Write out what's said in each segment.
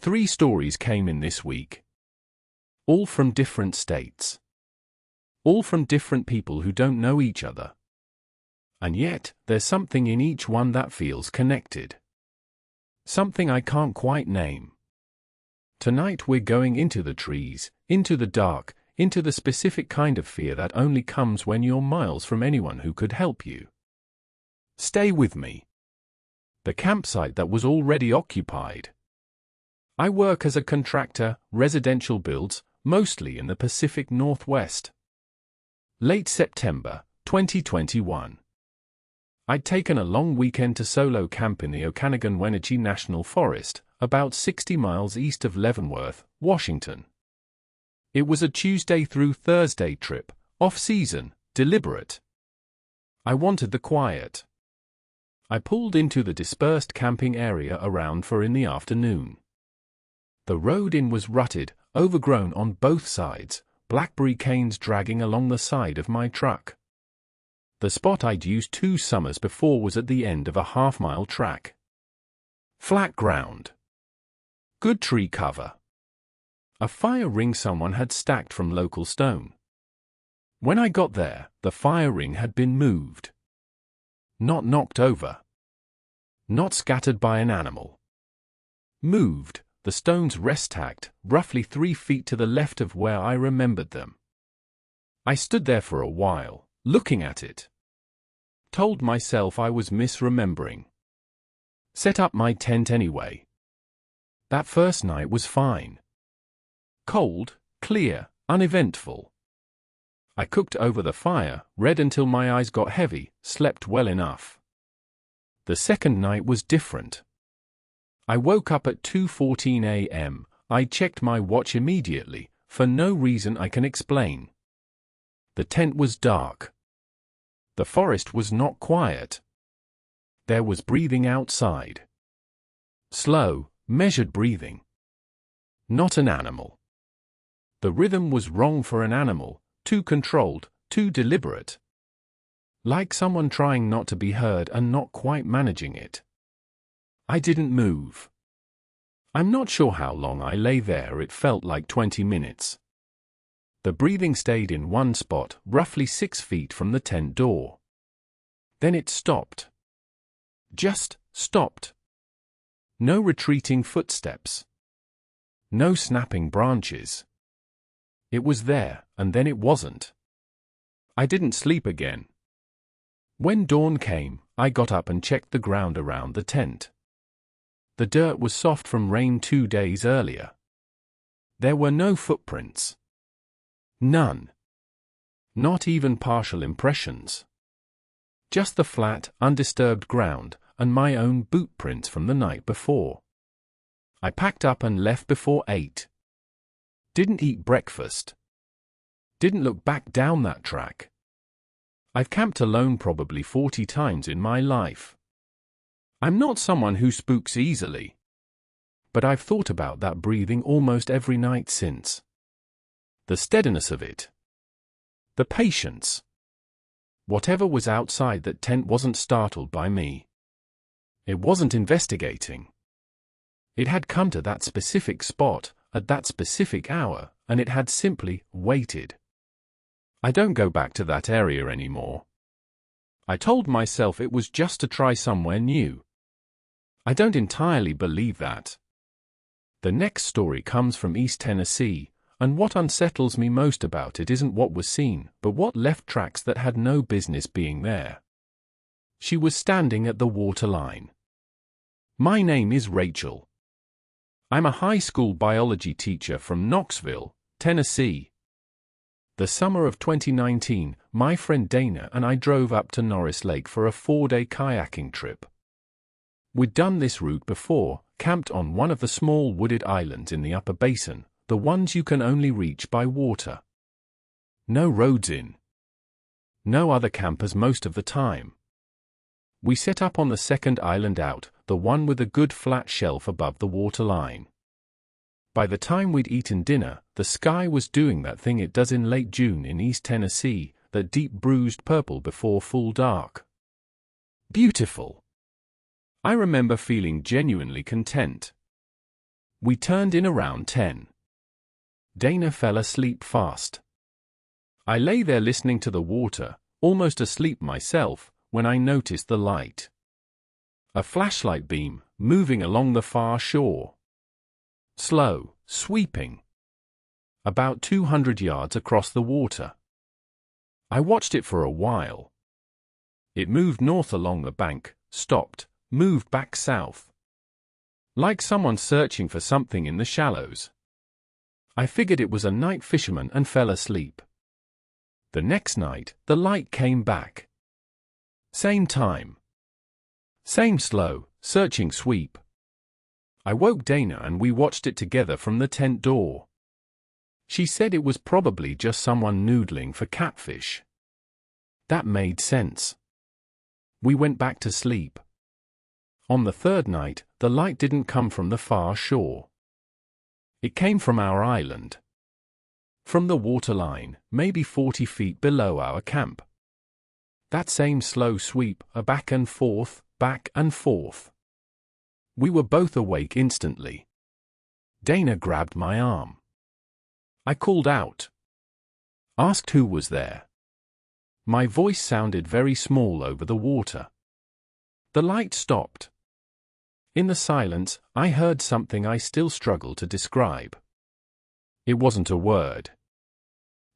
3 stories came in this week. All from different states. All from different people who don't know each other. And yet, there's something in each one that feels connected. Something I can't quite name. Tonight we're going into the trees, into the dark, into the specific kind of fear that only comes when you're miles from anyone who could help you. Stay with me. The campsite that was already occupied. I work as a contractor, residential builds, mostly in the Pacific Northwest. Late September, 2021. I'd taken a long weekend to solo camp in the Okanogan-Wenatchee National Forest, about 60 miles east of Leavenworth, Washington. It was a Tuesday through Thursday trip, off-season, deliberate. I wanted the quiet. I pulled into the dispersed camping area around 4 in the afternoon. The road in was rutted, overgrown on both sides, blackberry canes dragging along the side of my truck. The spot I'd used 2 summers before was at the end of a half-mile track. Flat ground. Good tree cover. A fire ring someone had stacked from local stone. When I got there, the fire ring had been moved. Not knocked over. Not scattered by an animal. Moved, the stones rest-tacked, roughly 3 feet to the left of where I remembered them. I stood there for a while, looking at it. Told myself I was misremembering. Set up my tent anyway. That first night was fine. Cold, clear, uneventful. I cooked over the fire, read until my eyes got heavy, slept well enough. The second night was different. I woke up at 2:14 a.m. I checked my watch immediately, for no reason I can explain. The tent was dark. The forest was not quiet. There was breathing outside. Slow, measured breathing. Not an animal. The rhythm was wrong for an animal, too controlled, too deliberate. Like someone trying not to be heard and not quite managing it. I didn't move. I'm not sure how long I lay there, it felt like 20 minutes. The breathing stayed in one spot, roughly 6 feet from the tent door. Then it stopped. Just stopped. No retreating footsteps. No snapping branches. It was there, and then it wasn't. I didn't sleep again. When dawn came, I got up and checked the ground around the tent. The dirt was soft from rain 2 days earlier. There were no footprints. None. Not even partial impressions. Just the flat, undisturbed ground, and my own boot prints from the night before. I packed up and left before 8. Didn't eat breakfast. Didn't look back down that track. I've camped alone probably 40 times in my life. I'm not someone who spooks easily. But I've thought about that breathing almost every night since. The steadiness of it. The patience. Whatever was outside that tent wasn't startled by me. It wasn't investigating. It had come to that specific spot, at that specific hour, and it had simply waited. I don't go back to that area anymore. I told myself it was just to try somewhere new. I don't entirely believe that. The next story comes from East Tennessee, and what unsettles me most about it isn't what was seen, but what left tracks that had no business being there. She was standing at the waterline. My name is Rachel. I'm a high school biology teacher from Knoxville, Tennessee. The summer of 2019, my friend Dana and I drove up to Norris Lake for a 4-day kayaking trip. We'd done this route before, camped on one of the small wooded islands in the upper basin, the ones you can only reach by water. No roads in. No other campers most of the time. We set up on the second island out, the one with a good flat shelf above the waterline. By the time we'd eaten dinner, the sky was doing that thing it does in late June in East Tennessee, that deep bruised purple before full dark. Beautiful. I remember feeling genuinely content. We turned in around 10. Dana fell asleep fast. I lay there listening to the water, almost asleep myself, when I noticed the light. A flashlight beam, moving along the far shore. Slow, sweeping. About 200 yards across the water. I watched it for a while. It moved north along the bank, stopped, moved back south. Like someone searching for something in the shallows. I figured it was a night fisherman and fell asleep. The next night, the light came back. Same time. Same slow, searching sweep. I woke Dana and we watched it together from the tent door. She said it was probably just someone noodling for catfish. That made sense. We went back to sleep. On the third night, the light didn't come from the far shore. It came from our island. From the waterline, maybe 40 feet below our camp. That same slow sweep, a back and forth, back and forth. We were both awake instantly. Dana grabbed my arm. I called out. Asked who was there. My voice sounded very small over the water. The light stopped. In the silence, I heard something I still struggle to describe. It wasn't a word.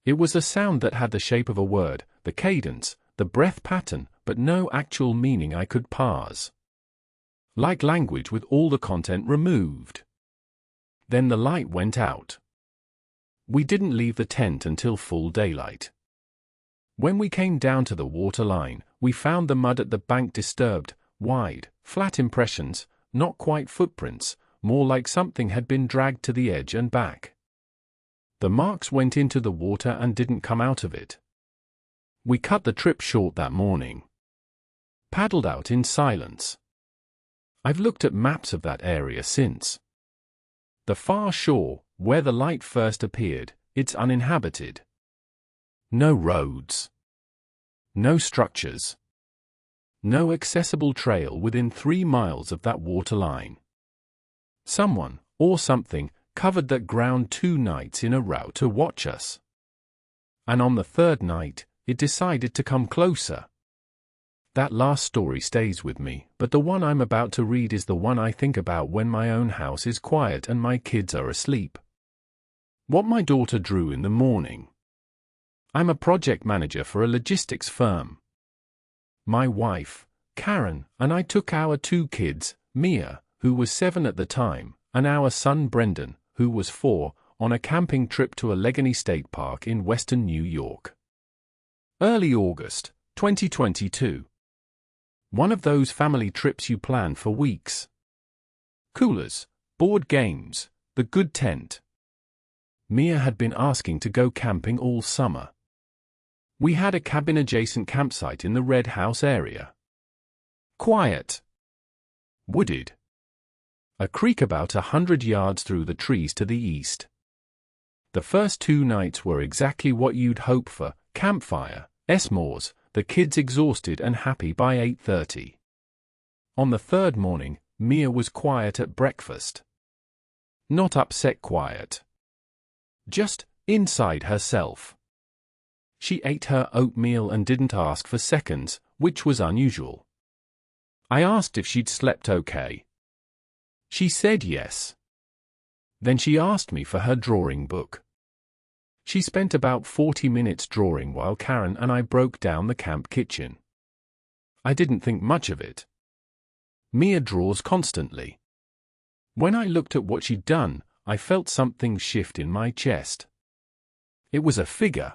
It was a sound that had the shape of a word, the cadence, the breath pattern, but no actual meaning I could parse. Like language with all the content removed. Then the light went out. We didn't leave the tent until full daylight. When we came down to the waterline, we found the mud at the bank disturbed, wide, flat impressions, not quite footprints, more like something had been dragged to the edge and back. The marks went into the water and didn't come out of it. We cut the trip short that morning. Paddled out in silence. I've looked at maps of that area since. The far shore, where the light first appeared, it's uninhabited. No roads. No structures. No accessible trail within 3 miles of that waterline. Someone, or something, covered that ground 2 nights in a row to watch us. And on the third night, it decided to come closer. That last story stays with me, but the one I'm about to read is the one I think about when my own house is quiet and my kids are asleep. What my daughter drew in the morning. I'm a project manager for a logistics firm. My wife, Karen, and I took our 2 kids, Mia, who was 7 at the time, and our son Brendan, who was 4, on a camping trip to Allegany State Park in western New York. Early August, 2022. One of those family trips you plan for weeks. Coolers, board games, the good tent. Mia had been asking to go camping all summer. We had a cabin-adjacent campsite in the Red House area. Quiet. Wooded. A creek about 100 yards through the trees to the east. The first 2 nights were exactly what you'd hope for, campfire, s'mores, the kids exhausted and happy by 8:30. On the third morning, Mia was quiet at breakfast. Not upset quiet. Just inside herself. She ate her oatmeal and didn't ask for seconds, which was unusual. I asked if she'd slept okay. She said yes. Then she asked me for her drawing book. She spent about 40 minutes drawing while Karen and I broke down the camp kitchen. I didn't think much of it. Mia draws constantly. When I looked at what she'd done, I felt something shift in my chest. It was a figure.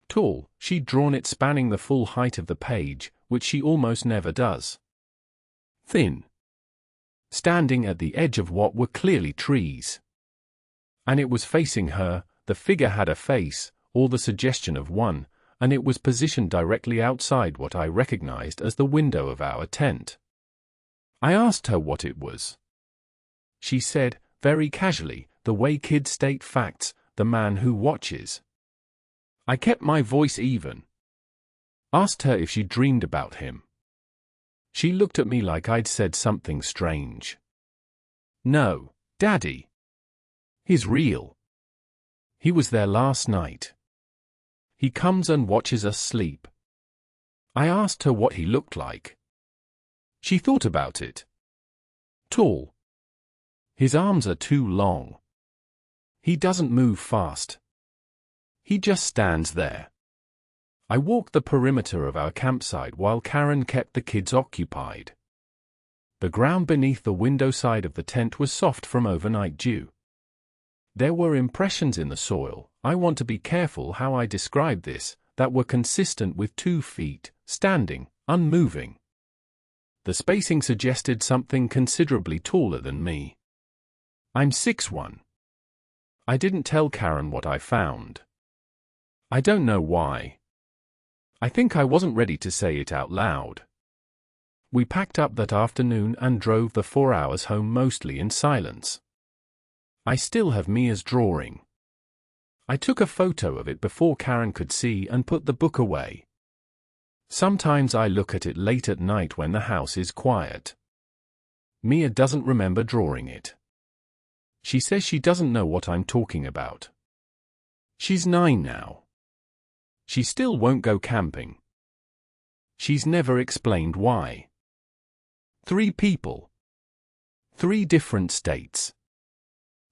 Tall, she'd drawn it spanning the full height of the page, which she almost never does. Thin. Standing at the edge of what were clearly trees. And it was facing her. The figure had a face, or the suggestion of one, and it was positioned directly outside what I recognized as the window of our tent. I asked her what it was. She said, very casually, the way kids state facts, the man who watches. I kept my voice even. Asked her if she dreamed about him. She looked at me like I'd said something strange. No, Daddy. He's real. He was there last night. He comes and watches us sleep. I asked her what he looked like. She thought about it. Tall. His arms are too long. He doesn't move fast. He just stands there. I walked the perimeter of our campsite while Karen kept the kids occupied. The ground beneath the window side of the tent was soft from overnight dew. There were impressions in the soil, I want to be careful how I describe this, that were consistent with 2 feet, standing, unmoving. The spacing suggested something considerably taller than me. I'm 6'1". I didn't tell Karen what I found. I don't know why. I think I wasn't ready to say it out loud. We packed up that afternoon and drove the 4 hours home mostly in silence. I still have Mia's drawing. I took a photo of it before Karen could see and put the book away. Sometimes I look at it late at night when the house is quiet. Mia doesn't remember drawing it. She says she doesn't know what I'm talking about. She's 9 now. She still won't go camping. She's never explained why. 3 people. 3 different states.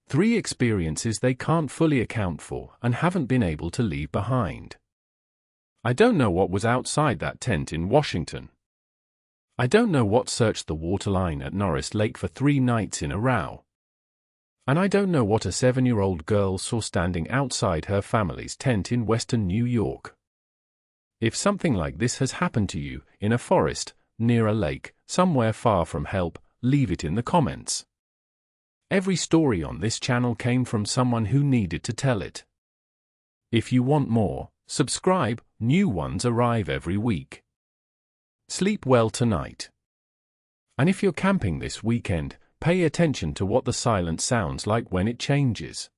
3 experiences they can't fully account for and haven't been able to leave behind. I don't know what was outside that tent in Washington. I don't know what searched the waterline at Norris Lake for 3 nights in a row. And I don't know what a 7-year-old girl saw standing outside her family's tent in western New York. If something like this has happened to you, in a forest, near a lake, somewhere far from help, leave it in the comments. Every story on this channel came from someone who needed to tell it. If you want more, subscribe, new ones arrive every week. Sleep well tonight. And if you're camping this weekend, pay attention to what the silence sounds like when it changes.